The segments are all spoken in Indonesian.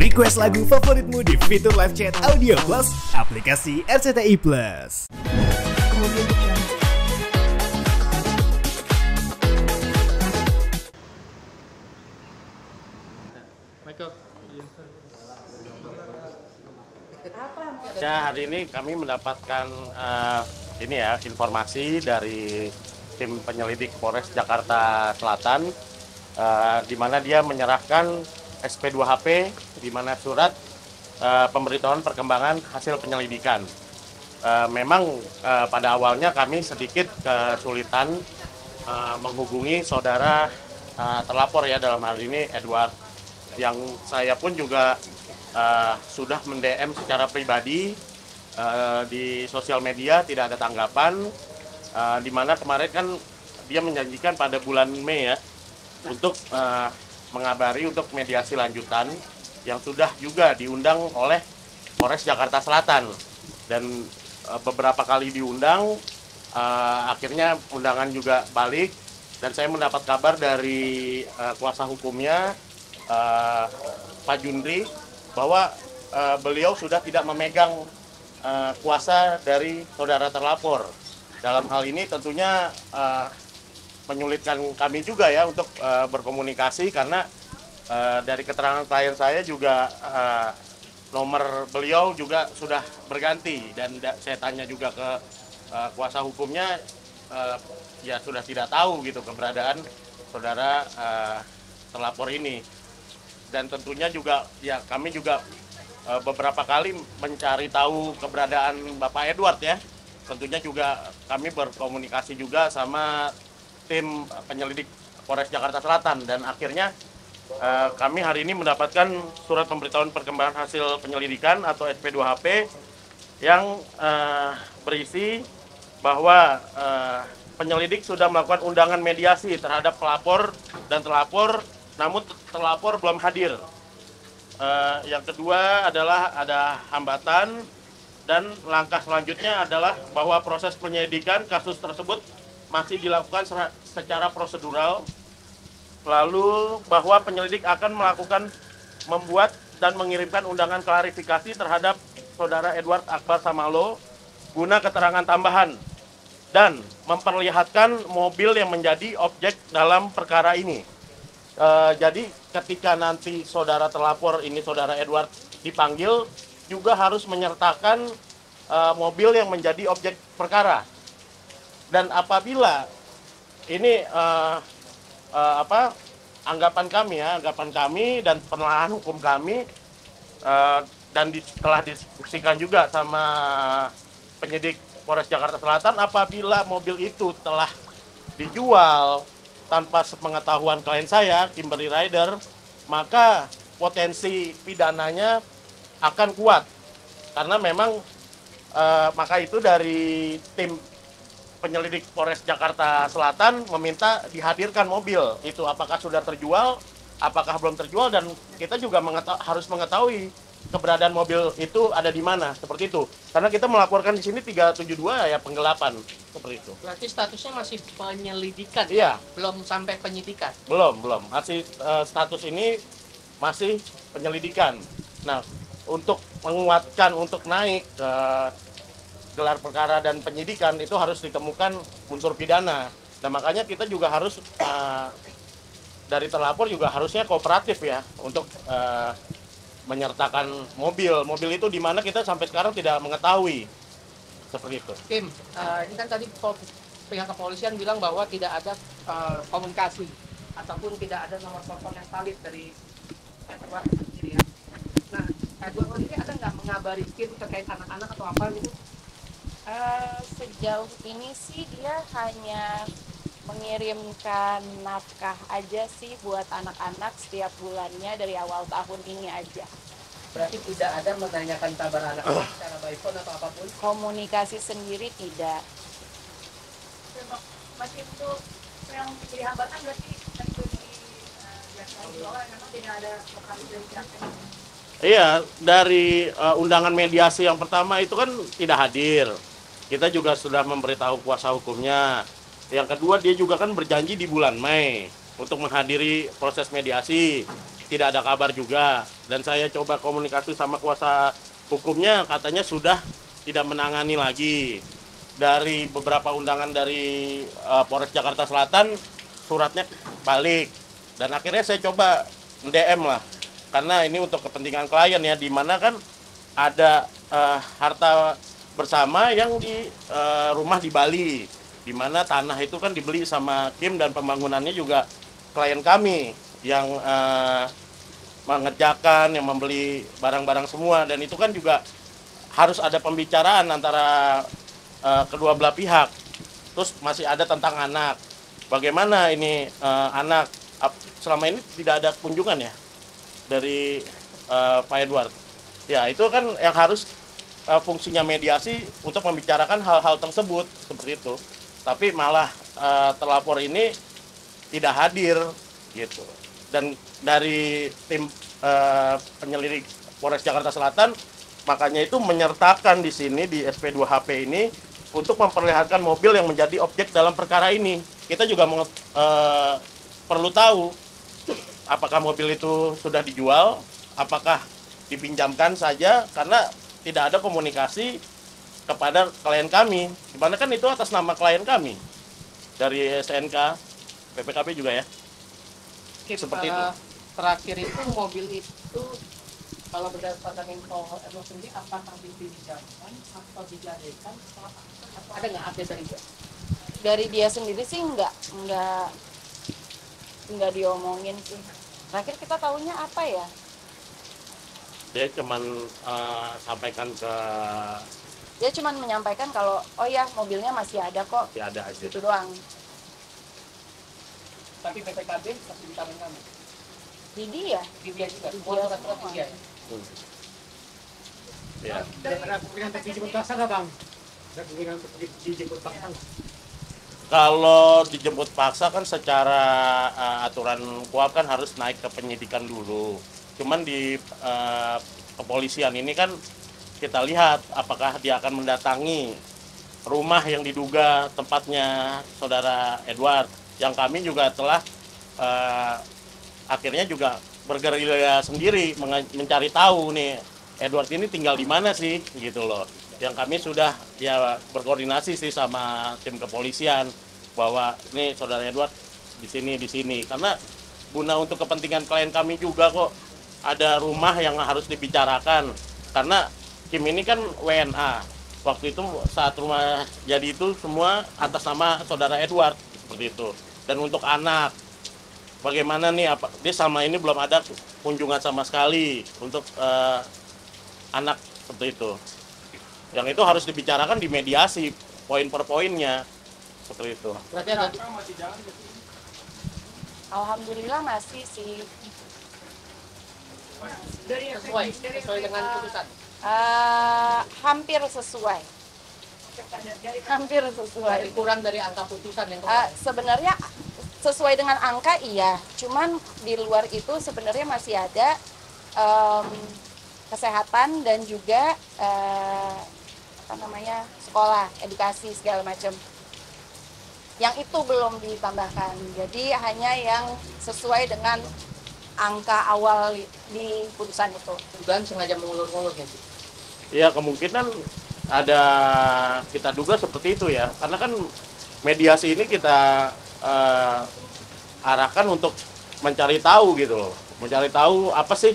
Request lagu favoritmu di fitur live chat Audio Plus, aplikasi RCTI Plus. Ya, hari ini kami mendapatkan informasi dari tim penyelidik Polres Jakarta Selatan, di mana dia menyerahkan SP2HP, di mana surat pemberitahuan perkembangan hasil penyelidikan. Memang pada awalnya kami sedikit kesulitan menghubungi saudara terlapor ya, dalam hal ini Edward, yang saya pun juga sudah mend-DM secara pribadi di sosial media, tidak ada tanggapan, di mana kemarin kan dia menjanjikan pada bulan Mei ya untuk mengabari untuk mediasi lanjutan yang sudah juga diundang oleh Polres Jakarta Selatan, dan beberapa kali diundang, akhirnya undangan juga balik, dan saya mendapat kabar dari kuasa hukumnya Pak Jundri bahwa beliau sudah tidak memegang kuasa dari saudara terlapor. Dalam hal ini tentunya menyulitkan kami juga ya untuk berkomunikasi, karena dari keterangan klien saya juga nomor beliau juga sudah berganti, dan saya tanya juga ke kuasa hukumnya, ya sudah tidak tahu gitu keberadaan saudara terlapor ini. Dan tentunya juga ya kami juga beberapa kali mencari tahu keberadaan Bapak Edward ya. Tentunya juga kami berkomunikasi juga sama tim penyelidik Polres Jakarta Selatan, dan akhirnya kami hari ini mendapatkan surat pemberitahuan perkembangan hasil penyelidikan atau SP2HP yang berisi bahwa penyelidik sudah melakukan undangan mediasi terhadap pelapor dan terlapor, namun terlapor belum hadir. Yang kedua adalah ada hambatan, dan langkah selanjutnya adalah bahwa proses penyelidikan kasus tersebut masih dilakukan secara prosedural. Lalu bahwa penyelidik akan membuat dan mengirimkan undangan klarifikasi terhadap saudara Edward Akbar Samalo guna keterangan tambahan dan memperlihatkan mobil yang menjadi objek dalam perkara ini. Jadi ketika nanti saudara terlapor ini, saudara Edward, dipanggil, juga harus menyertakan mobil yang menjadi objek perkara. Dan apabila ini anggapan kami dan penelaahan hukum kami, dan telah didiskusikan juga sama penyidik Polres Jakarta Selatan, apabila mobil itu telah dijual tanpa sepengetahuan klien saya, Kimberly Rider, maka potensi pidananya akan kuat. Karena memang maka itu dari tim penyelidik Polres Jakarta Selatan meminta dihadirkan mobil itu, apakah sudah terjual, apakah belum terjual, dan kita juga harus mengetahui keberadaan mobil itu ada di mana, seperti itu. Karena kita melaporkan di sini 372 ya, penggelapan, seperti itu. Berarti statusnya masih penyelidikan? Iya. Belum sampai penyidikan? Belum. Masih status ini masih penyelidikan. Nah, untuk menguatkan, untuk naik ke gelar perkara dan penyidikan, itu harus ditemukan unsur pidana. Nah, makanya kita juga harus dari terlapor juga harusnya kooperatif ya untuk menyertakan mobil itu di mana kita sampai sekarang tidak mengetahui, seperti itu. Kim, ini kan tadi pihak kepolisian bilang bahwa tidak ada komunikasi ataupun tidak ada nomor telepon yang valid dari Edward sendiri ya. Nah, Edward ini ada nggak mengabari Kim terkait anak-anak atau apa gitu? Sejauh ini sih dia hanya mengirimkan nafkah aja sih buat anak-anak setiap bulannya dari awal tahun ini aja. Berarti tidak ada menanyakan kabar anak-anak secara by phone atau apapun? Komunikasi sendiri tidak. Masih untuk yang menjadi hambatan berarti itu memang tidak ada lokasi dari pihak. Iya, dari undangan mediasi yang pertama itu kan tidak hadir. Kita juga sudah memberitahu kuasa hukumnya. Yang kedua, dia juga kan berjanji di bulan Mei untuk menghadiri proses mediasi. tidak ada kabar juga. Dan saya coba komunikasi sama kuasa hukumnya, katanya sudah tidak menangani lagi. Dari beberapa undangan dari Polres Jakarta Selatan, suratnya balik. Dan akhirnya saya coba DM lah, karena ini untuk kepentingan klien ya, di mana kan ada harta bersama yang di rumah di Bali, di mana tanah itu kan dibeli sama Kim dan pembangunannya juga klien kami yang mengerjakan, yang membeli barang-barang semua, dan itu kan juga harus ada pembicaraan antara kedua belah pihak. Terus masih ada tentang anak. Bagaimana ini anak selama ini tidak ada kunjungan ya dari Pak Edward. Ya itu kan yang harus fungsinya mediasi untuk membicarakan hal-hal tersebut seperti itu. Tapi malah terlapor ini tidak hadir gitu. Dan dari tim penyelidik Polres Jakarta Selatan makanya itu menyertakan di sini di SP2HP ini untuk memperlihatkan mobil yang menjadi objek dalam perkara ini. Kita juga perlu tahu apakah mobil itu sudah dijual, apakah dipinjamkan saja, karena tidak ada komunikasi kepada klien kami. Dimana kan itu atas nama klien kami dari SNK, PPKP juga ya. Seperti itu. Terakhir itu mobil itu kalau berdasarkan info sendiri, apakah dipinjamkan atau digadaikan? Ada nggak update dari dia? Dari dia sendiri sih nggak diomongin sih. Terakhir kita tahunya apa ya? Dia cuman menyampaikan kalau oh ya mobilnya masih ada kok. masih ada aja. Itu doang. Tapi PPKB masih di tangan kami. Di dia. Di dia juga. Di Oh, dia surat-surat semua. di dia. Ya. Ada kemungkinan untuk dijemput paksa nggak bang? Ada kemungkinan untuk dijemput paksa nggak? Kalau dijemput paksa kan secara aturan KUHP kan harus naik ke penyidikan dulu. Cuman di kepolisian ini kan kita lihat apakah dia akan mendatangi rumah yang diduga tempatnya saudara Edward. Yang kami juga telah akhirnya juga bergerilya sendiri mencari tahu nih Edward ini tinggal di mana sih gitu loh. Yang kami sudah ya berkoordinasi sih sama tim kepolisian bahwa ini saudara Edward di sini karena guna untuk kepentingan klien kami juga kok, ada rumah yang harus dibicarakan karena Kim ini kan WNA. Waktu itu saat rumah jadi itu semua atas nama saudara Edward seperti itu. Dan untuk anak, bagaimana nih dia selama ini belum ada kunjungan sama sekali untuk anak seperti itu. Yang itu harus dibicarakan di mediasi poin per poinnya seperti itu. Berarti ada Alhamdulillah masih sih. sesuai dengan putusan. Hampir sesuai. Hampir sesuai. Kurang dari angka putusan yang Sebenarnya sesuai dengan angka iya, cuman di luar itu sebenarnya masih ada kesehatan dan juga sekolah, edukasi segala macam. Yang itu belum ditambahkan. Jadi hanya yang sesuai dengan angka awal di putusan itu. dugaan sengaja mengulur-ngulur ya. Ya kemungkinan ada, kita duga seperti itu ya, karena kan mediasi ini kita arahkan untuk mencari tahu gitu loh, mencari tahu apa sih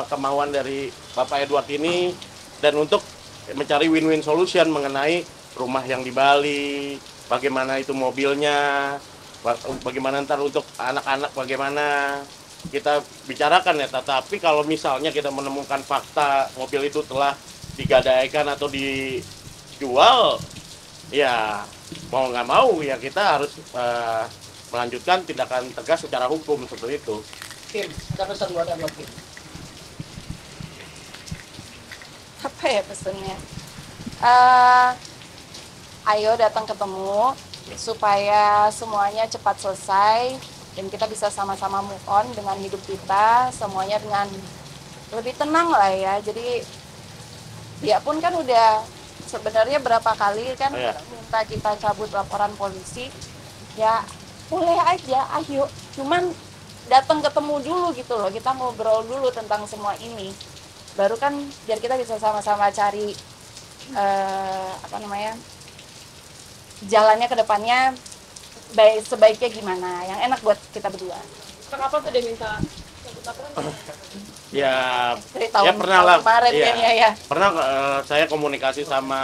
kemauan dari Bapak Edward ini, dan untuk mencari win-win solution mengenai rumah yang di Bali, bagaimana itu mobilnya, bagaimana ntar untuk anak-anak, bagaimana kita bicarakan ya. Tetapi kalau misalnya kita menemukan fakta mobil itu telah digadaikan atau dijual, ya mau nggak mau ya kita harus melanjutkan tindakan tegas secara hukum seperti itu. Kim, ada pesan buat Edward Kim? Apa ya pesannya? Ayo datang ketemu supaya semuanya cepat selesai dan kita bisa sama-sama move on dengan hidup kita, semuanya dengan lebih tenang lah ya. Jadi dia pun kan udah sebenarnya berapa kali kan minta kita cabut laporan polisi, ya boleh aja, ayo. Cuman datang ketemu dulu gitu loh, kita ngobrol dulu tentang semua ini, baru kan biar kita bisa sama-sama cari jalannya ke depannya sebaiknya gimana yang enak buat kita berdua. Kenapa tuh dia minta cabut laporan? Ya, Dari ya pernah lah. kemarin Iya. kayaknya ya, Pernah saya komunikasi sama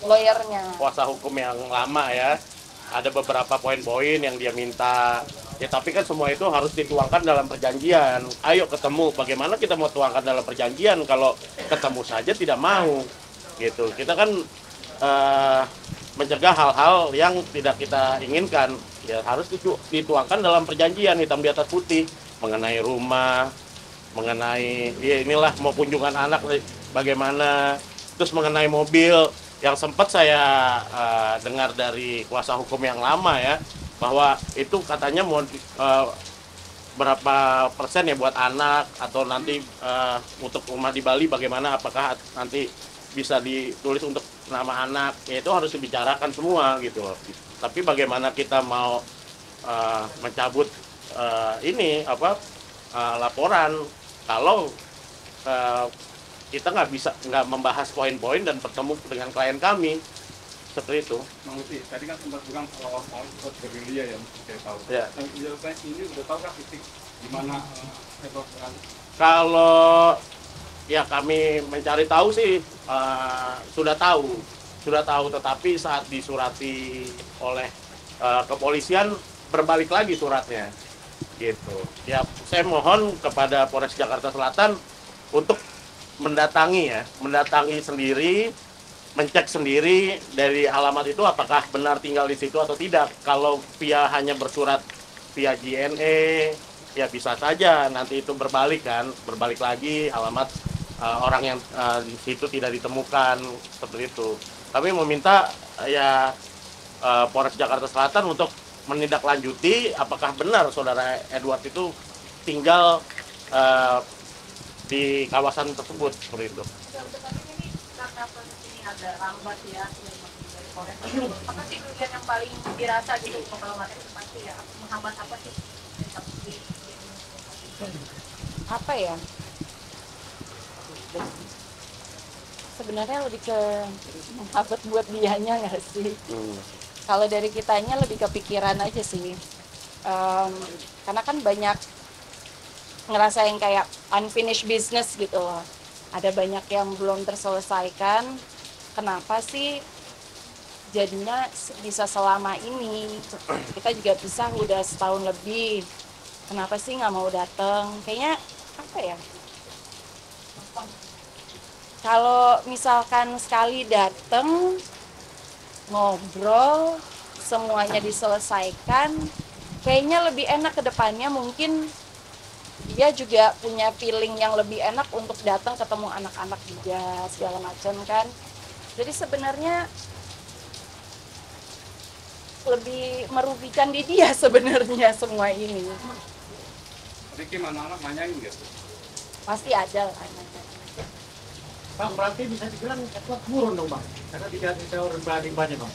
lawyernya. kuasa hukum yang lama ya. Ada beberapa poin-poin yang dia minta. Ya tapi kan semua itu harus dituangkan dalam perjanjian. Ayo ketemu. Bagaimana kita mau tuangkan dalam perjanjian kalau ketemu saja tidak mau? Gitu. Kita kan mencegah hal-hal yang tidak kita inginkan. Ya harus dituangkan dalam perjanjian hitam di atas putih mengenai rumah, mengenai ya inilah mau kunjungan anak bagaimana, terus mengenai mobil yang sempat saya dengar dari kuasa hukum yang lama ya, bahwa itu katanya mau berapa persen ya buat anak atau nanti untuk rumah di Bali bagaimana, apakah nanti bisa ditulis untuk nama anak, ya itu harus dibicarakan semua gitu loh. Tapi bagaimana kita mau mencabut laporan kalau kita nggak membahas poin-poin dan bertemu dengan klien kami seperti itu. Mang Uti, tadi kan sempat bilang kalau mau ikut gerilya ya, saya tahu. Ya. Dan ini udah tahu kan titik di mana Edward berada? Kalau ya kami mencari tahu sih sudah tahu, tetapi saat disurati oleh kepolisian berbalik lagi suratnya, gitu. Ya saya mohon kepada Polres Jakarta Selatan untuk mendatangi sendiri, mencek sendiri dari alamat itu apakah benar tinggal di situ atau tidak. Kalau via hanya bersurat via JNE, ya bisa saja nanti itu berbalik lagi alamat orang yang di situ tidak ditemukan seperti itu. Kami meminta ya Polres Jakarta Selatan untuk menindaklanjuti apakah benar saudara Edward itu tinggal di kawasan tersebut seperti itu. Tapi ini karena proses ini agak lambat ya dari Polres. Apa sih kerugian yang paling dirasa gitu kalau materi pasti ya, menghambat apa sih? Apa ya? Sebenarnya lebih ke menghambat buat dianya nggak sih? Kalau dari kitanya lebih kepikiran aja sih. Karena kan banyak ngerasain kayak unfinished business gitu loh. Ada banyak yang belum terselesaikan. Kenapa sih jadinya bisa selama ini? Kita juga bisa udah setahun lebih. Kenapa sih nggak mau datang? Kayaknya apa ya? Kalau misalkan sekali datang, ngobrol, semuanya diselesaikan, kayaknya lebih enak ke depannya. Mungkin dia juga punya feeling yang lebih enak untuk datang ketemu anak-anak juga, segala macam kan. Jadi sebenarnya lebih merugikan di dia sebenarnya semua ini. Ricky mana anak nanyain gitu? Pasti ada lah. Bang, berarti bisa dibilang Edward buron dong bang, karena tidak bisa berbanding banyak bang.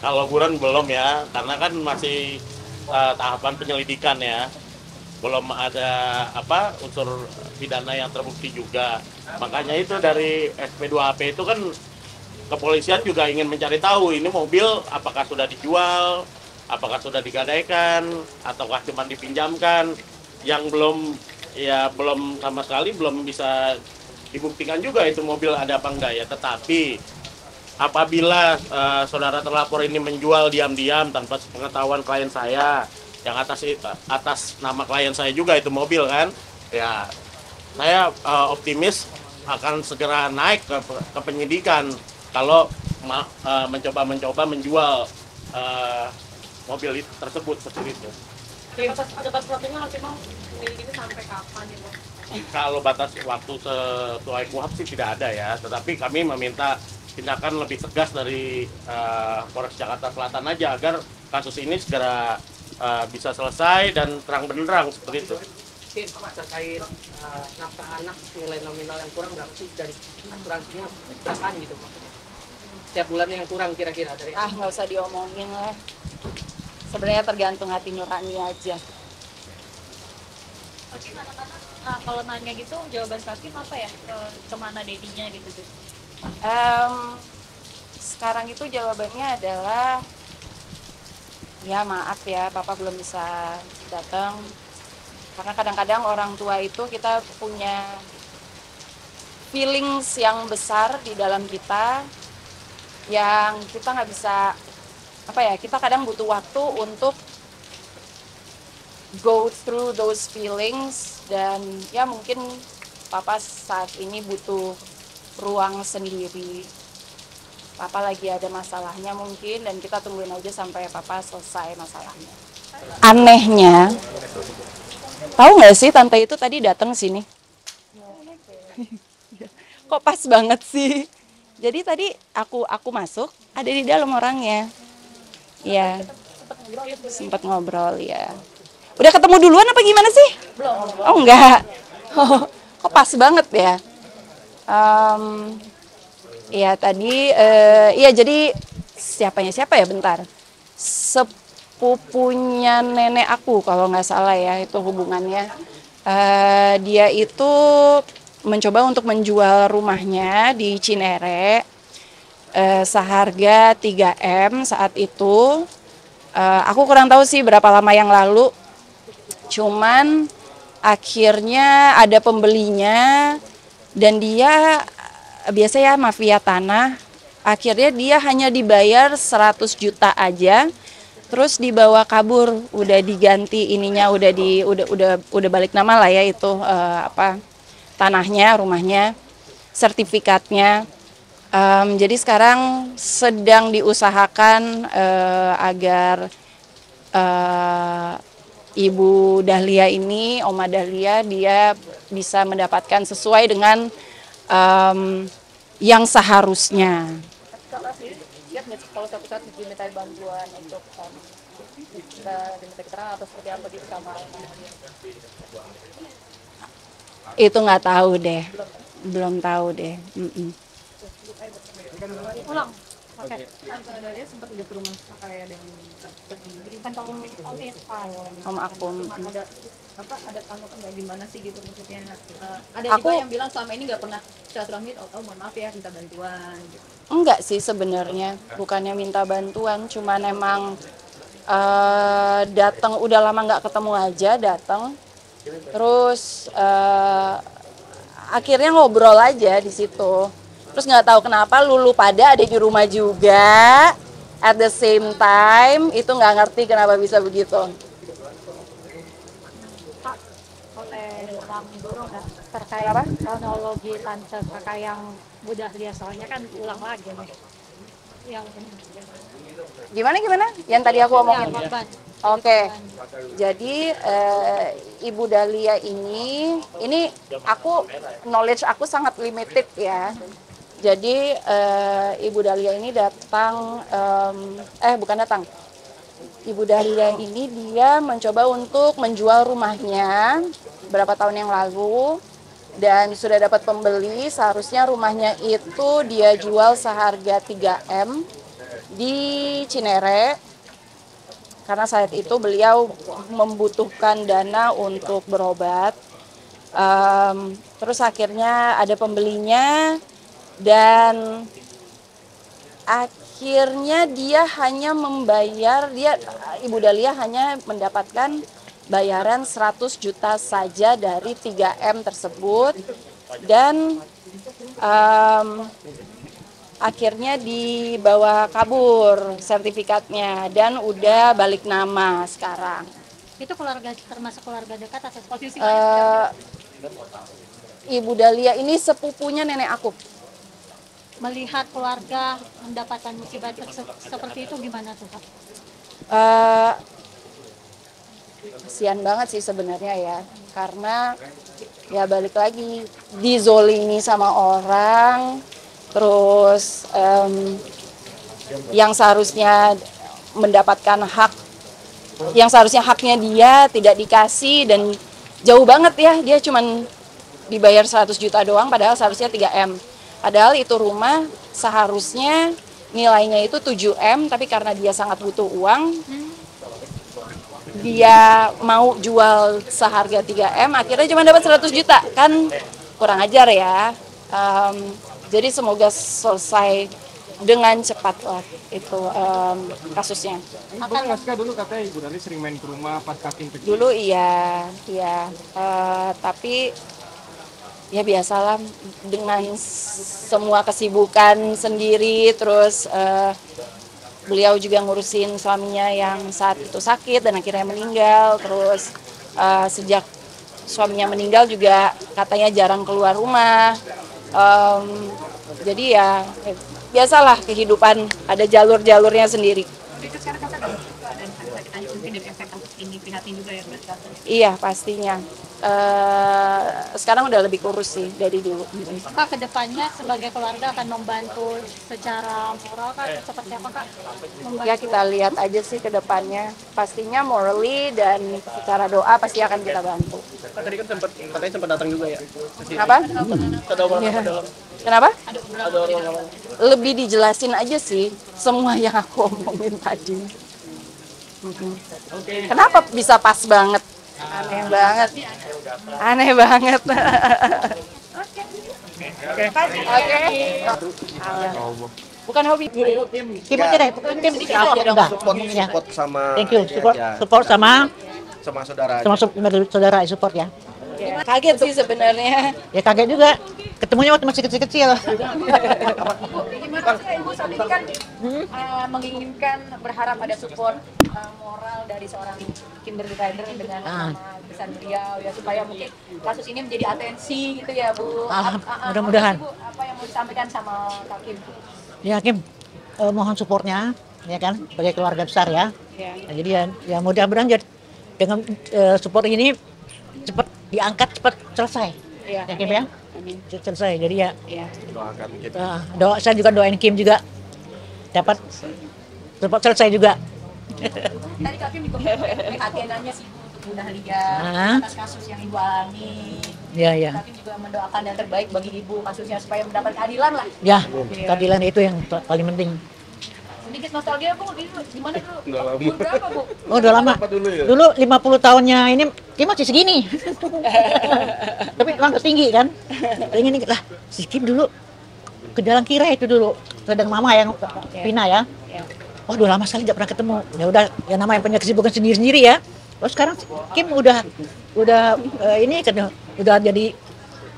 Kalau buron belum ya, karena kan masih tahapan penyelidikan ya, belum ada unsur pidana yang terbukti juga. Makanya itu dari SP2HP itu kan kepolisian juga ingin mencari tahu ini mobil apakah sudah dijual, apakah sudah digadaikan, ataukah cuma dipinjamkan. Yang belum sama sekali belum bisa dibuktikan juga itu mobil ada apa enggak ya. Tetapi apabila saudara terlapor ini menjual diam-diam tanpa pengetahuan klien saya, yang atas nama klien saya juga itu mobil kan, ya saya optimis akan segera naik ke penyidikan kalau mencoba menjual mobil tersebut seperti itu. Batas waktunya maksimal milik ini sampai kapan ya bang? Kalau batas waktu sesuai KUHP sih tidak ada ya, tetapi kami meminta tindakan lebih tegas dari Polres Jakarta Selatan aja agar kasus ini segera bisa selesai dan terang benderang seperti itu. Terkait nafkah anak nilai nominal yang kurang berapa sih dari asuransinya berapaan gitu maksudnya? Setiap bulannya yang kurang kira-kira dari Nggak usah diomongin lah. Sebenarnya tergantung hati nurani aja. Oke, nah, kalau nanya gitu jawaban Fatim apa ya, kemana dedinya gitu tuh? Sekarang itu jawabannya adalah ya maaf ya papa belum bisa datang karena kadang-kadang orang tua itu kita punya feelings yang besar di dalam kita yang kita nggak bisa apa ya, kita kadang butuh waktu untuk go through those feelings dan ya mungkin papa saat ini butuh ruang sendiri. Papa lagi ada masalahnya mungkin dan kita tungguin aja sampai papa selesai masalahnya. Anehnya, tahu nggak sih tante itu tadi datang sini? Kok pas banget sih? Jadi tadi aku masuk, ada di dalam orangnya. Ya, sempat ngobrol ya. Udah ketemu duluan apa gimana sih? Belum. Oh enggak. Kok pas banget ya? Iya tadi, iya jadi siapa ya bentar. Sepupunya nenek aku kalau nggak salah ya itu hubungannya. Dia itu mencoba untuk menjual rumahnya di Cinere seharga 3M saat itu. Aku kurang tahu sih berapa lama yang lalu. Cuman akhirnya ada pembelinya dan dia biasa ya mafia tanah. Akhirnya dia hanya dibayar 100 juta aja. Terus dibawa kabur, udah diganti ininya, udah balik nama lah ya itu tanahnya, rumahnya, sertifikatnya. Jadi sekarang sedang diusahakan agar Ibu Dahlia ini, Oma Dahlia, dia bisa mendapatkan sesuai dengan yang seharusnya. Kalau suatu saat diminta bantuan untuk diminta keterangan atau seperti apa gitu sama itu nggak tahu deh, belum tahu deh. Ulang. Oke. Dia sempat udah ke rumah kayak ada Kantong Om aku. ada tanggapan nggak gimana sih gitu maksudnya? Ada juga yang bilang selama ini nggak pernah silaturahmi, mohon maaf ya minta bantuan gitu. Enggak sih sebenarnya, bukannya minta bantuan, cuman emang datang udah lama nggak ketemu aja datang, terus akhirnya ngobrol aja di situ. Terus nggak tahu kenapa Lulu pada ada di rumah juga, at the same time itu nggak ngerti kenapa bisa begitu. Terkait apa? Kronologi tante kakak yang udah lihat soalnya kan ulang lagi nih. Yang Gimana? Yang tadi aku omongin. Oke. Jadi Ibu Dahlia ini aku knowledge aku sangat limited ya. Jadi Ibu Dahlia ini datang bukan datang. Ibu Dahlia ini dia mencoba untuk menjual rumahnya berapa tahun yang lalu dan sudah dapat pembeli. Seharusnya rumahnya itu dia jual seharga 3M di Cinere karena saat itu beliau membutuhkan dana untuk berobat. Terus akhirnya ada pembelinya dan akhirnya dia hanya membayar, Ibu Dahlia hanya mendapatkan bayaran 100 juta saja dari 3M tersebut dan akhirnya dibawa kabur sertifikatnya dan udah balik nama sekarang. itu keluarga termasuk keluarga dekat atau posisi Ibu Dahlia ini sepupunya nenek aku. melihat keluarga mendapatkan musibah seperti itu gimana tuh Pak? Kasian banget sih sebenarnya ya, karena ya balik lagi dizolimi sama orang, terus yang seharusnya mendapatkan hak, yang seharusnya haknya dia tidak dikasih dan jauh banget ya, dia cuman dibayar 100 juta doang padahal seharusnya 3M. Padahal itu rumah seharusnya nilainya itu 7M tapi karena dia sangat butuh uang dia mau jual seharga 3M, akhirnya cuma dapat 100 juta, kan kurang ajar ya. Jadi semoga selesai dengan cepat lah itu kasusnya. Boleh nggak sih Kak, dulu katanya Ibu Dali sering main ke rumah pas Hakim pergi? Dulu iya, tapi ya biasalah dengan semua kesibukan sendiri, terus beliau juga ngurusin suaminya yang saat itu sakit dan akhirnya meninggal, terus sejak suaminya meninggal juga katanya jarang keluar rumah, jadi ya biasalah kehidupan ada jalur-jalurnya sendiri. Itu sekarang kakak ada keadaan sakit mungkin dari efek kasus ini, prihatin juga ya berarti. Iya pastinya. Sekarang udah lebih kurus sih dari dulu. Kak, kedepannya sebagai keluarga akan membantu secara moral Kak, seperti apa Kak? Ya kita lihat aja sih ke depannya. Pastinya morally dan secara doa pasti akan kita bantu. Tadi kan katanya sempat datang juga ya. Kenapa? Ya. Kenapa? Lebih dijelasin aja sih semua yang aku omongin tadi. Kenapa bisa pas banget? Aneh banget. Aneh banget. Oke. Bukan hobi. Kim aja deh, Kim dikit dong. Support sama Thank you, support sama saudara. saudara support ya. Kaget sih sebenarnya. Ya kaget juga, ketemunya waktu masih kecil-kecil. Gimana sih Ibu saat ini kan menginginkan berharap ada support moral dari seorang Kimberly Ryder dengan nama besar beliau ya, supaya mungkin kasus ini menjadi atensi gitu ya Bu. Mudah-mudahan. Bu, apa yang mau disampaikan sama Kak Kim? Ya Kim, mohon supportnya, ya kan, sebagai keluarga besar ya. Nah, jadi ya mudah-mudahan dengan support ini cepat diangkat, cepat selesai. Ya Kim ya. Cepat selesai. Jadi ya. Doakan kita. Saya juga doain Kim juga dapat cepat selesai juga. Tadi Kak Kim juga prihatinannya sih Bu untuk Bu Dahlia atas kasus yang Ibu alami. Ya. Kak Kim juga mendoakan yang terbaik bagi Ibu kasusnya supaya mendapat keadilan lah. Ya, keadilan itu yang paling penting. Sedikit nostalgia Bu, gimana dulu? Udah lama. Umur berapa Bu? Oh, udah lama. Dulu ya? Dulu 50 tahunnya ini Kim masih segini. Tapi langkah tinggi kan. Pengen lah, si Kim dulu ke Jalan Kira itu dulu. Sedang mama yang Pina ya. Oh, udah lama sekali tidak pernah ketemu. Ya udah, ya namanya punya kesibukan sendiri-sendiri ya. Terus sekarang Kim udah ini kan udah jadi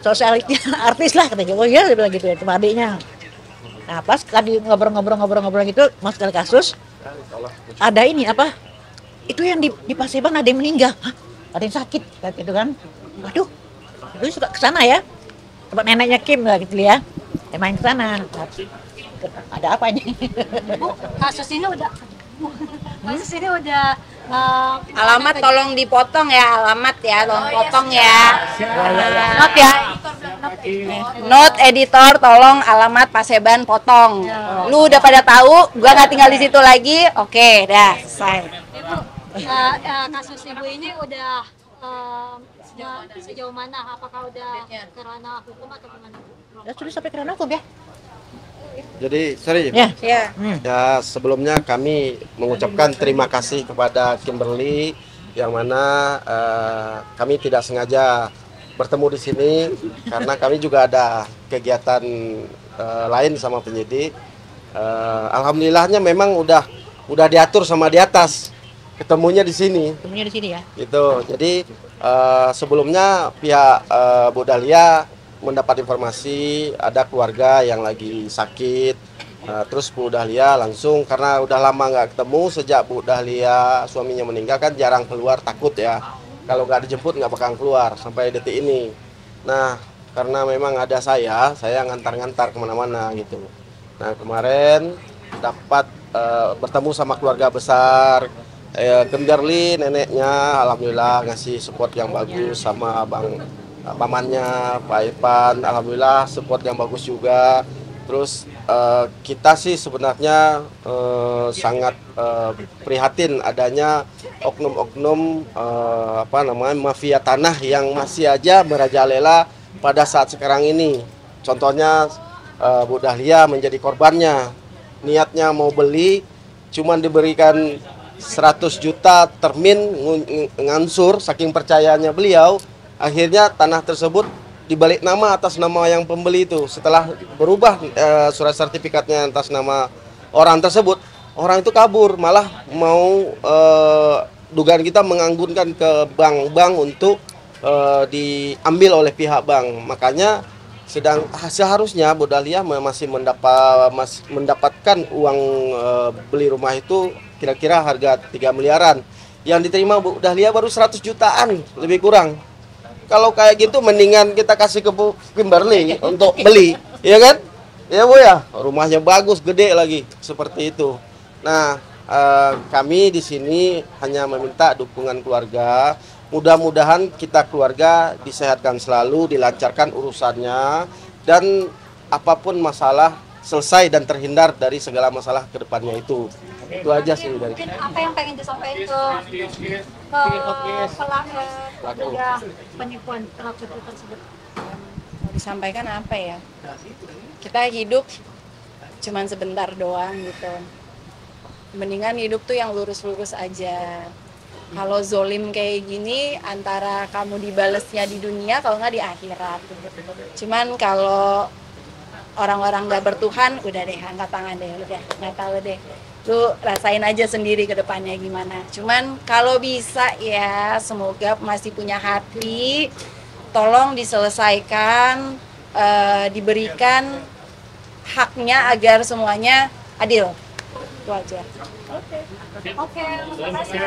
sosial artis lah katanya. Oh iya, dia bilang gitu ya, cuma adiknya. Nah, pas tadi ngobrol gitu, masalah kasus, ada ini apa? Itu yang di Paseban ada yang meninggal. Hah? Ada yang sakit, kayak gitu kan? Waduh, itu suka ke sana ya. Tempat neneknya Kim lah gitu ya. Dia main ke sana. Ada apa ini? Bu, kasus ini udah Alamat tolong dipotong ya, alamat ya, tolong potong ya. Not ya. Not editor, tolong alamat Paseban potong. Lu udah pada tahu, gua nggak tinggal di situ lagi. Oke, dah selesai. Kasus Ibu ini udah sejauh mana? Apakah udah kerana hukum atau gimana? Ya sudah sampai kerana hukum ya. Jadi, sorry. Ya. Ya, sebelumnya kami mengucapkan terima kasih kepada Kimberly yang mana kami tidak sengaja bertemu di sini karena kami juga ada kegiatan lain sama penyidik. Alhamdulillahnya memang udah diatur sama di atas. Ketemunya di sini. Ketemunya di sini ya. Gitu. Jadi sebelumnya pihak Bu Dahlia mendapat informasi ada keluarga yang lagi sakit, terus Bu Dahlia langsung karena udah lama nggak ketemu sejak Bu Dahlia suaminya meninggal kan jarang keluar, takut ya kalau nggak dijemput nggak bakal keluar sampai detik ini. Nah karena memang ada saya ngantar-ngantar kemana-mana gitu. Nah kemarin dapat bertemu sama keluarga besar. Kimberly neneknya alhamdulillah ngasih support yang bagus sama pamannya Pak Irfan, alhamdulillah support yang bagus juga. Terus kita sih sebenarnya sangat prihatin adanya oknum-oknum mafia tanah yang masih aja merajalela pada saat sekarang ini. Contohnya Bu Dahlia menjadi korbannya, niatnya mau beli, cuman diberikan 100 juta termin ngansur, saking percayanya beliau, akhirnya tanah tersebut dibalik nama atas nama yang pembeli itu. Setelah berubah surat sertifikatnya atas nama orang tersebut, orang itu kabur, malah mau dugaan kita menganggunkan ke bank-bank untuk diambil oleh pihak bank. Makanya seharusnya Bu Dahlia masih mendapatkan uang beli rumah itu kira-kira harga 3 miliaran. Yang diterima Bu Dahlia baru 100 jutaan, lebih kurang. Kalau kayak gitu mendingan kita kasih ke Bu Kimberly untuk beli, ya kan? Ya Bu ya, rumahnya bagus, gede lagi, seperti itu. Nah, kami di sini hanya meminta dukungan keluarga. Mudah-mudahan kita keluarga disehatkan selalu, dilancarkan urusannya, dan apapun masalah selesai dan terhindar dari segala masalah ke depannya itu. Itu aja sih dari. Mungkin apa yang pengen disampaikan ke penipuan pelaku tersebut? Mau disampaikan apa ya? Kita hidup cuman sebentar doang gitu. Mendingan hidup tuh yang lurus-lurus aja. Kalau zolim kayak gini, antara kamu dibalesnya di dunia, kalau nggak di akhirat. Cuman kalau orang-orang nggak bertuhan, udah deh, angkat tangan deh, udah nggak tahu deh. Lu rasain aja sendiri ke depannya gimana. Cuman kalau bisa ya, semoga masih punya hati, tolong diselesaikan, diberikan haknya agar semuanya adil. Itu aja. Oke, terima kasih.